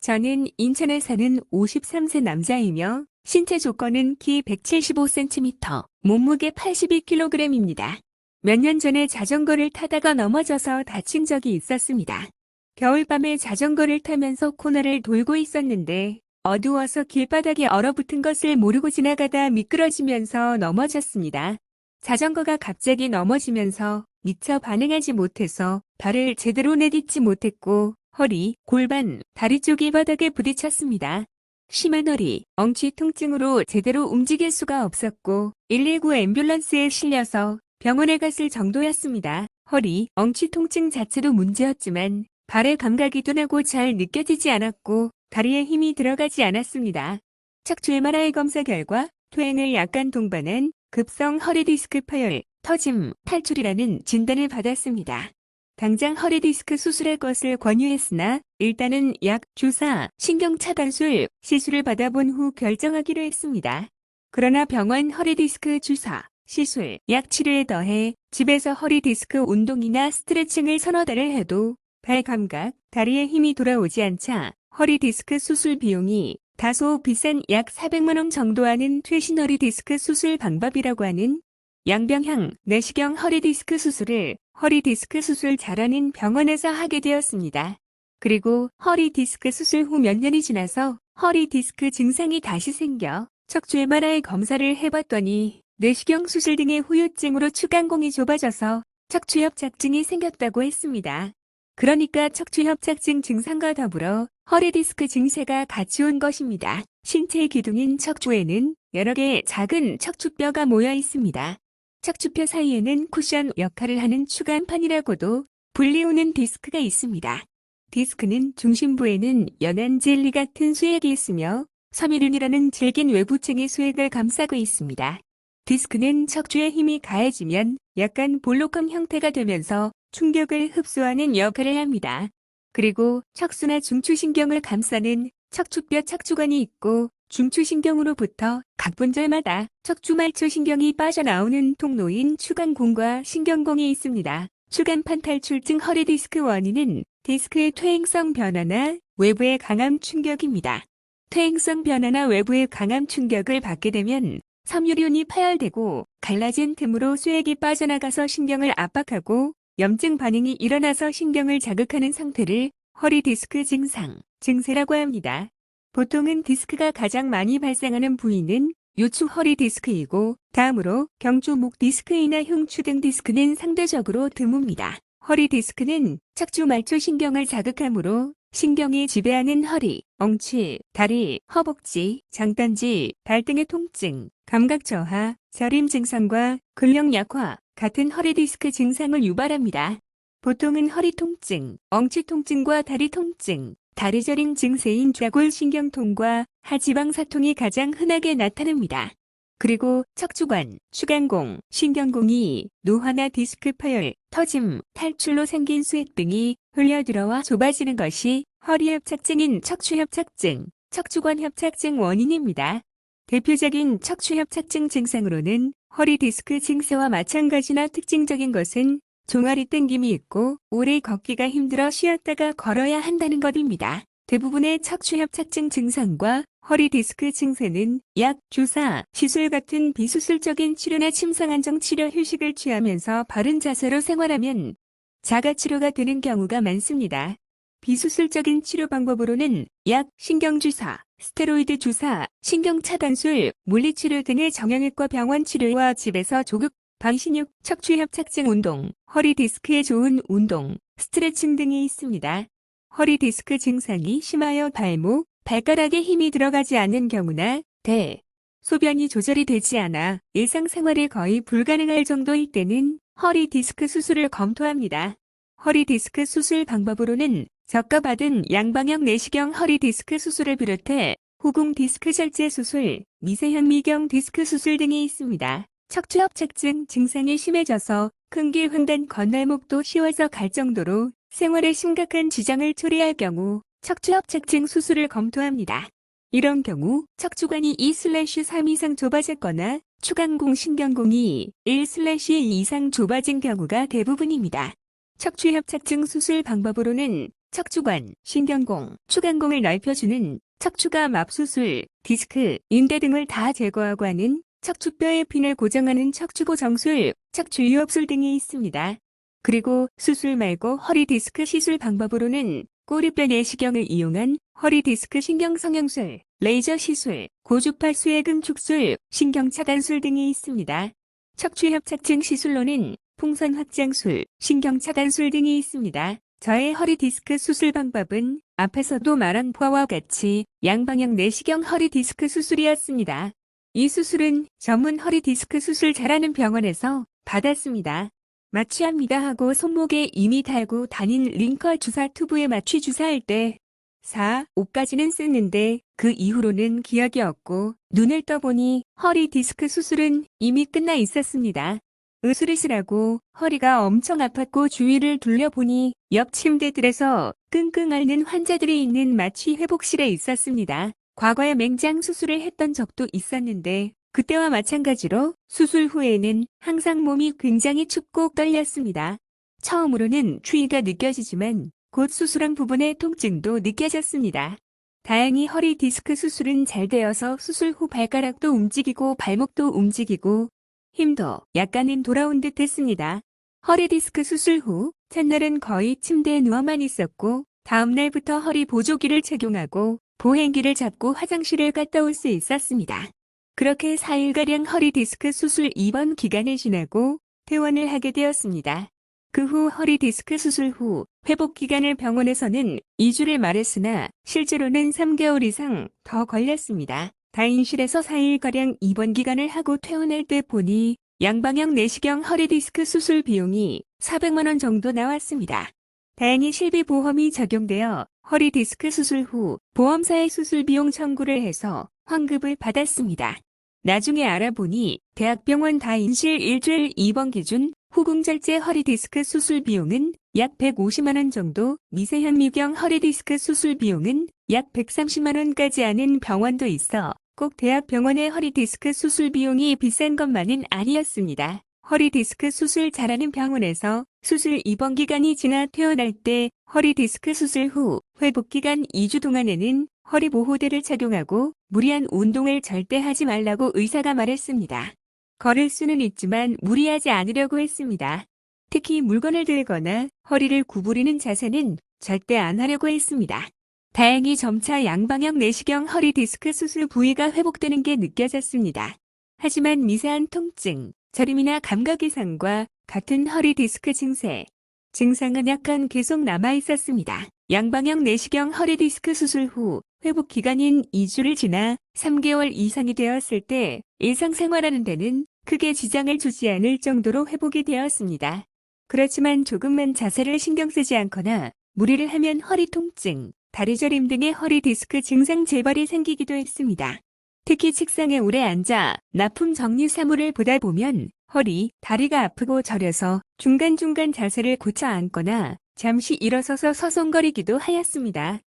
저는 인천에 사는 53세 남자이며 신체 조건은 키 175cm, 몸무게 82kg입니다. 몇 년 전에 자전거를 타다가 넘어져서 다친 적이 있었습니다. 겨울밤에 자전거를 타면서 코너를 돌고 있었는데 어두워서 길바닥에 얼어붙은 것을 모르고 지나가다 미끄러지면서 넘어졌습니다. 자전거가 갑자기 넘어지면서 미처 반응하지 못해서 발을 제대로 내딛지 못했고 허리, 골반, 다리 쪽이 바닥에 부딪혔습니다. 심한 허리, 엉치 통증으로 제대로 움직일 수가 없었고 119 앰뷸런스에 실려서 병원에 갔을 정도였습니다. 허리, 엉치 통증 자체도 문제였지만 발의 감각이 둔하고 잘 느껴지지 않았고 다리에 힘이 들어가지 않았습니다. 척추 MRI 검사 결과 퇴행을 약간 동반한 급성 허리디스크 파열, 터짐, 탈출이라는 진단을 받았습니다. 당장 허리디스크 수술할 것을 권유했으나 일단은 약, 주사, 신경차단술, 시술을 받아본 후 결정하기로 했습니다. 그러나 병원 허리디스크 주사, 시술, 약 치료에 더해 집에서 허리디스크 운동이나 스트레칭을 서너 달을 해도 발 감각, 다리에 힘이 돌아오지 않자 허리디스크 수술 비용이 다소 비싼 약 400만 원 정도 하는 최신 허리디스크 수술 방법이라고 하는 양병향 내시경 허리디스크 수술을 허리디스크 수술 잘하는 병원에서 하게 되었습니다. 그리고 허리디스크 수술 후 몇 년이 지나서 허리디스크 증상이 다시 생겨 척추 MRI 검사를 해봤더니 내시경 수술 등의 후유증으로 추간공이 좁아져서 척추협착증이 생겼다고 했습니다. 그러니까 척추협착증 증상과 더불어 허리디스크 증세가 같이 온 것입니다. 신체의 기둥인 척추에는 여러 개의 작은 척추뼈가 모여 있습니다. 척추뼈 사이에는 쿠션 역할을 하는 추간판이라고도 불리우는 디스크가 있습니다. 디스크는 중심부에는 연한 젤리 같은 수액이 있으며 섬유륜이라는 질긴 외부층이 수액을 감싸고 있습니다. 디스크는 척추에 힘이 가해지면 약간 볼록한 형태가 되면서 충격을 흡수하는 역할을 합니다. 그리고 척수나 중추신경을 감싸는 척추뼈 척추관이 있고 중추신경으로부터 각 분절마다 척추말초신경이 빠져나오는 통로인 추간공과 신경공이 있습니다. 추간판 탈출증 허리디스크 원인은 디스크의 퇴행성 변화나 외부의 강함 충격입니다. 퇴행성 변화나 외부의 강함 충격을 받게 되면 섬유륜이 파열되고 갈라진 틈으로 수액이 빠져나가서 신경을 압박하고 염증 반응이 일어나서 신경을 자극하는 상태를 허리디스크 증상, 증세라고 합니다. 보통은 디스크가 가장 많이 발생하는 부위는 요추 허리디스크이고 다음으로 경추 목 디스크이나 흉추 등 디스크는 상대적으로 드뭅니다. 허리디스크는 척추 말초신경을 자극하므로 신경이 지배하는 허리, 엉치, 다리, 허벅지, 장단지, 발 등의 통증, 감각 저하, 저림 증상과 근력 약화 같은 허리디스크 증상을 유발합니다. 보통은 허리 통증, 엉치 통증과 다리 통증, 다리 저림 증세인 좌골신경통과 하지방사통이 가장 흔하게 나타납니다. 그리고 척추관, 추간공, 신경공이 노화나 디스크 파열, 터짐, 탈출로 생긴 수액 등이 흘려들어와 좁아지는 것이 허리협착증인 척추협착증, 척추관협착증 원인입니다. 대표적인 척추협착증 증상으로는 허리디스크 증세와 마찬가지나 특징적인 것은 종아리 땡김이 있고 오래 걷기가 힘들어 쉬었다가 걸어야 한다는 것입니다. 대부분의 척추협착증 증상과 허리디스크 증세는 약, 주사, 시술 같은 비수술적인 치료나 침상안정 치료 휴식을 취하면서 바른 자세로 생활하면 자가치료가 되는 경우가 많습니다. 비수술적인 치료 방법으로는 약, 신경주사, 스테로이드 주사, 신경차단술, 물리치료 등의 정형외과 병원 치료와 집에서 조급, 방신육, 척추협착증 운동, 허리디스크에 좋은 운동, 스트레칭 등이 있습니다. 허리디스크 증상이 심하여 발목, 발가락에 힘이 들어가지 않는 경우나 소변이 조절이 되지 않아 일상생활이 거의 불가능할 정도일 때는 허리디스크 수술을 검토합니다. 허리디스크 수술 방법으로는 저가받은 양방향 내시경 허리디스크 수술을 비롯해 후궁 디스크 절제 수술, 미세현 미경 디스크 수술 등이 있습니다. 척추협착증 증상이 심해져서 큰 길 횡단 건널목도 쉬워서 갈 정도로 생활에 심각한 지장을 초래할 경우 척추협착증 수술을 검토합니다. 이런 경우 척추관이 2/3 이상 좁아졌거나 추간공 신경공이 1/2 이상 좁아진 경우가 대부분입니다. 척추협착증 수술 방법으로는 척추관, 신경공, 추간공을 넓혀주는 척추가 맙수술, 디스크, 인대 등을 다 제거하고 하는 척추뼈의 핀을 고정하는 척추고정술, 척추유업술 등이 있습니다. 그리고 수술 말고 허리 디스크 시술 방법으로는 꼬리뼈 내시경을 이용한 허리 디스크 신경성형술, 레이저 시술, 고주파 수액음 축술, 신경차단술 등이 있습니다. 척추협착증 시술로는 풍선 확장술, 신경차단술 등이 있습니다. 저의 허리 디스크 수술 방법은 앞에서도 말한 바와 같이 양방향 내시경 허리 디스크 수술이었습니다. 이 수술은 전문 허리 디스크 수술 잘하는 병원에서 받았습니다. 마취합니다 하고 손목에 이미 달고 다닌 링커 주사 튜브에 마취 주사할 때 4, 5까지는 쓰는데 그 이후로는 기억이 없고 눈을 떠보니 허리 디스크 수술은 이미 끝나 있었습니다. 으스르스라고 허리가 엄청 아팠고 주위를 둘러보니 옆 침대들에서 끙끙 앓는 환자들이 있는 마취 회복실에 있었습니다. 과거에 맹장 수술을 했던 적도 있었는데 그때와 마찬가지로 수술 후에는 항상 몸이 굉장히 춥고 떨렸습니다. 처음으로는 추위가 느껴지지만 곧 수술한 부분의 통증도 느껴졌습니다. 다행히 허리 디스크 수술은 잘 되어서 수술 후 발가락도 움직이고 발목도 움직이고 힘도 약간은 돌아온 듯 했습니다. 허리 디스크 수술 후 첫날은 거의 침대에 누워만 있었고 다음 날부터 허리 보조기를 착용하고 보행기를 잡고 화장실을 갔다 올 수 있었습니다. 그렇게 4일가량 허리 디스크 수술 입원 기간을 지나고 퇴원을 하게 되었습니다. 그 후 허리 디스크 수술 후 회복 기간을 병원에서는 2주를 말했으나 실제로는 3개월 이상 더 걸렸습니다. 다인실에서 4일가량 입원 기간을 하고 퇴원할 때 보니 양방향 내시경 허리 디스크 수술 비용이 400만 원 정도 나왔습니다. 다행히 실비보험이 적용되어 허리 디스크 수술 후 보험사의 수술 비용 청구를 해서 환급을 받았습니다. 나중에 알아보니 대학병원 다인실 일주일 입원 기준 후궁절제 허리 디스크 수술 비용은 약 150만 원 정도, 미세현 미경 허리 디스크 수술 비용은 약 130만 원까지 하는 병원도 있어 꼭 대학병원의 허리 디스크 수술 비용이 비싼 것만은 아니었습니다. 허리 디스크 수술 잘하는 병원에서 수술 입원 기간이 지나 퇴원할 때 허리 디스크 수술 후 회복 기간 2주 동안에는 허리 보호대를 착용하고 무리한 운동을 절대 하지 말라고 의사가 말했습니다. 걸을 수는 있지만 무리하지 않으려고 했습니다. 특히 물건을 들거나 허리를 구부리는 자세는 절대 안 하려고 했습니다. 다행히 점차 양방향 내시경 허리 디스크 수술 부위가 회복되는 게 느껴졌습니다. 하지만 미세한 통증, 저림이나 감각 이상과 같은 허리 디스크 증상은 약간 계속 남아 있었습니다. 양방향 내시경 허리 디스크 수술 후 회복 기간인 2주를 지나 3개월 이상이 되었을 때 일상생활하는 데는 크게 지장을 주지 않을 정도로 회복이 되었습니다. 그렇지만 조금만 자세를 신경 쓰지 않거나 무리를 하면 허리 통증, 다리 저림 등의 허리 디스크 증상 재발이 생기기도 했습니다. 특히 책상에 오래 앉아 납품 정리 사물을 보다 보면 허리, 다리가 아프고 저려서 중간중간 자세를 고쳐 앉거나 잠시 일어서서 서성거리기도 하였습니다.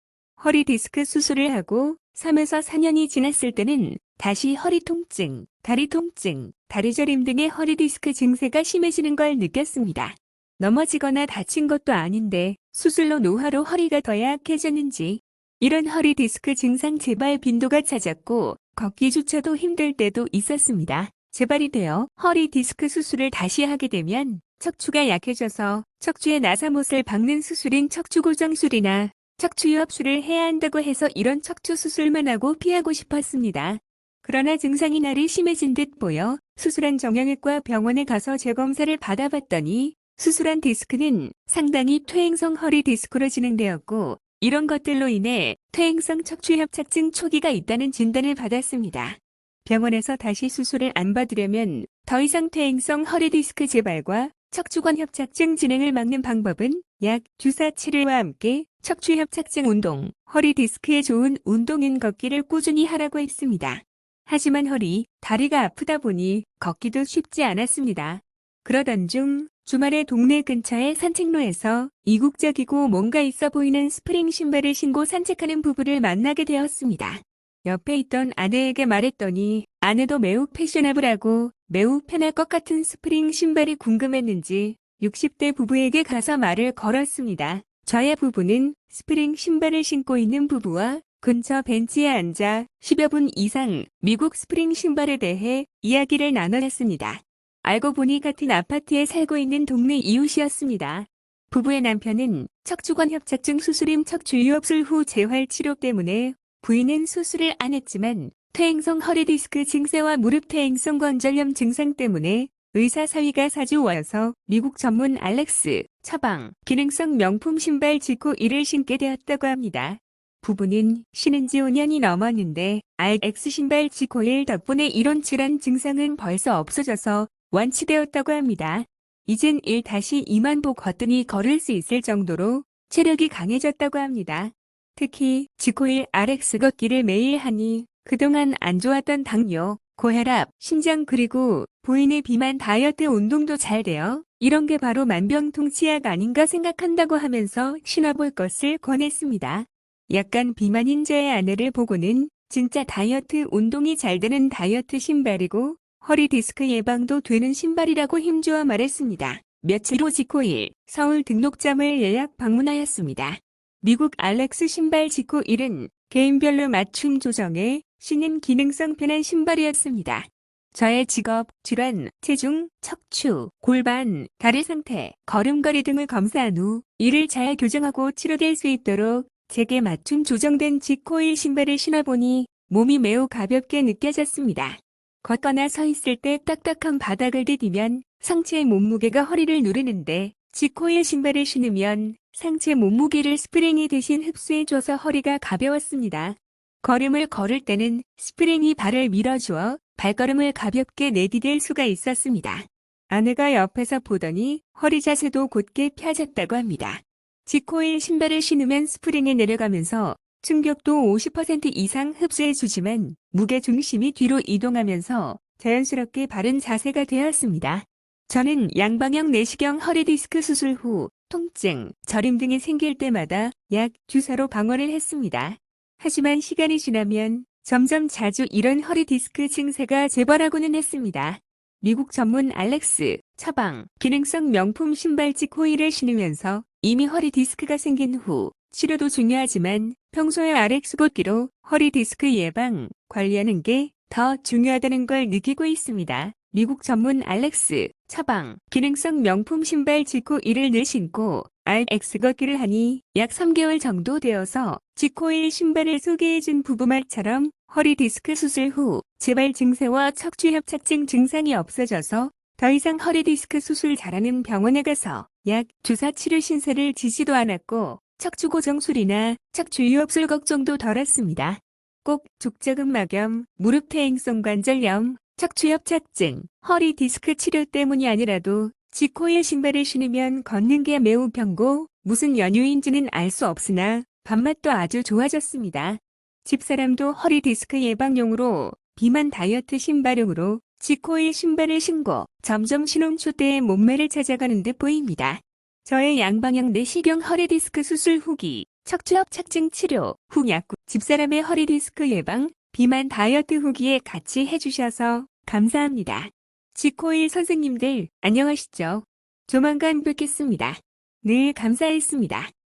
허리 디스크 수술을 하고 3에서 4년이 지났을 때는 다시 허리 통증, 다리 통증, 다리 저림 등의 허리 디스크 증세가 심해지는 걸 느꼈습니다. 넘어지거나 다친 것도 아닌데 수술로 노화로 허리가 더 약해졌는지 이런 허리 디스크 증상 재발 빈도가 잦았고 걷기조차도 힘들 때도 있었습니다. 재발이 되어 허리 디스크 수술을 다시 하게 되면 척추가 약해져서 척추의 나사못을 박는 수술인 척추고정술이나 척추유합술을 해야 한다고 해서 이런 척추 수술만 하고 피하고 싶었습니다. 그러나 증상이 날이 심해진 듯 보여 수술한 정형외과 병원에 가서 재검사를 받아봤더니 수술한 디스크는 상당히 퇴행성 허리 디스크로 진행되었고 이런 것들로 인해 퇴행성 척추협착증 초기가 있다는 진단을 받았습니다. 병원에서 다시 수술을 안 받으려면 더 이상 퇴행성 허리 디스크 재발과 척추관 협착증 진행을 막는 방법은 약 주사 치료와 함께 척추협착증 운동, 허리 디스크에 좋은 운동인 걷기를 꾸준히 하라고 했습니다. 하지만 허리, 다리가 아프다 보니 걷기도 쉽지 않았습니다. 그러던 중 주말에 동네 근처의 산책로에서 이국적이고 뭔가 있어 보이는 스프링 신발을 신고 산책하는 부부를 만나게 되었습니다. 옆에 있던 아내에게 말했더니 아내도 매우 패셔너블하고 매우 편할 것 같은 스프링 신발이 궁금했는지 60대 부부에게 가서 말을 걸었습니다. 저의 부부는 스프링 신발을 신고 있는 부부와 근처 벤치에 앉아 10여 분 이상 미국 스프링 신발에 대해 이야기를 나눴습니다. 알고 보니 같은 아파트에 살고 있는 동네 이웃이었습니다. 부부의 남편은 척추관 협착증 수술임 척추유압술 후 재활 치료 때문에 부인은 수술을 안 했지만 퇴행성 허리디스크 증세와 무릎 퇴행성 관절염 증상 때문에 의사 사위가 사주어서 미국 전문 알렉스 처방 기능성 명품 신발 지코 1을 신게 되었다고 합니다. 부부는 신은 지 5년이 넘었는데 RX 신발 지코 1 덕분에 이런 질환 증상은 벌써 없어져서 완치되었다고 합니다. 이젠 1-2만 보 걷더니 걸을 수 있을 정도로 체력이 강해졌다고 합니다. 특히 지코 1 RX 걷기를 매일 하니 그동안 안 좋았던 당뇨, 고혈압, 심장 그리고 부인의 비만 다이어트 운동도 잘 돼요. 이런 게 바로 만병통치약 아닌가 생각한다고 하면서 신어볼 것을 권했습니다. 약간 비만인 저의 아내를 보고는 진짜 다이어트 운동이 잘 되는 다이어트 신발이고 허리 디스크 예방도 되는 신발이라고 힘주어 말했습니다. 며칠 후 지코 1 서울 등록점을 예약 방문하였습니다. 미국 알렉스 신발 지코 1은 개인별로 맞춤 조정에 신은 기능성 편한 신발이었습니다. 저의 직업, 질환, 체중, 척추, 골반, 다리 상태, 걸음걸이 등을 검사한 후 이를 잘 교정하고 치료될 수 있도록 제게 맞춤 조정된 지코1 신발을 신어보니 몸이 매우 가볍게 느껴졌습니다. 걷거나 서 있을 때 딱딱한 바닥을 디디면 상체의 몸무게가 허리를 누르는데 지코1 신발을 신으면 상체 몸무게를 스프링이 대신 흡수해줘서 허리가 가벼웠습니다. 걸음을 걸을 때는 스프링이 발을 밀어주어 발걸음을 가볍게 내디딜 수가 있었습니다. 아내가 옆에서 보더니 허리 자세도 곧게 펴졌다고 합니다. 지코1 신발을 신으면 스프링이 내려가면서 충격도 50% 이상 흡수해주지만 무게 중심이 뒤로 이동하면서 자연스럽게 바른 자세가 되었습니다. 저는 양방향 내시경 허리 디스크 수술 후 통증, 저림 등이 생길 때마다 약 주사로 방어를 했습니다. 하지만 시간이 지나면 점점 자주 이런 허리 디스크 증세가 재발하고는 했습니다. 미국 전문 알렉스 처방 기능성 명품 신발 지코1을 신으면서 이미 허리 디스크가 생긴 후 치료도 중요하지만 평소에 RX 걷기로 허리 디스크 예방, 관리하는 게 더 중요하다는 걸 느끼고 있습니다. 미국 전문 알렉스 처방 기능성 명품 신발 지코1을 늘 신고 RX 걷기를 하니 약 3개월 정도 되어서 지코1 신발을 소개해준 부부 말처럼 허리 디스크 수술 후 재발 증세와 척추 협착증 증상이 없어져서 더 이상 허리 디스크 수술 잘하는 병원에 가서 약 주사 치료 신세를 지지도 않았고 척추 고정술이나 척추 유압술 걱정도 덜었습니다. 꼭 족저근막염, 무릎 퇴행성 관절염, 척추 협착증, 허리 디스크 치료 때문이 아니라도 지코1 신발을 신으면 걷는 게 매우 편고 무슨 연유인지는 알 수 없으나 밥맛도 아주 좋아졌습니다. 집사람도 허리 디스크 예방용으로 비만 다이어트 신발용으로 지코1 신발을 신고 점점 신혼 초때의 몸매를 찾아가는 듯 보입니다. 저의 양방향 내시경 허리 디스크 수술 후기, 척추 협착증 치료 후 약국 집사람의 허리 디스크 예방, 비만 다이어트 후기에 같이 해주셔서 감사합니다. 지코1 선생님들 안녕하시죠? 조만간 뵙겠습니다. 늘 감사했습니다.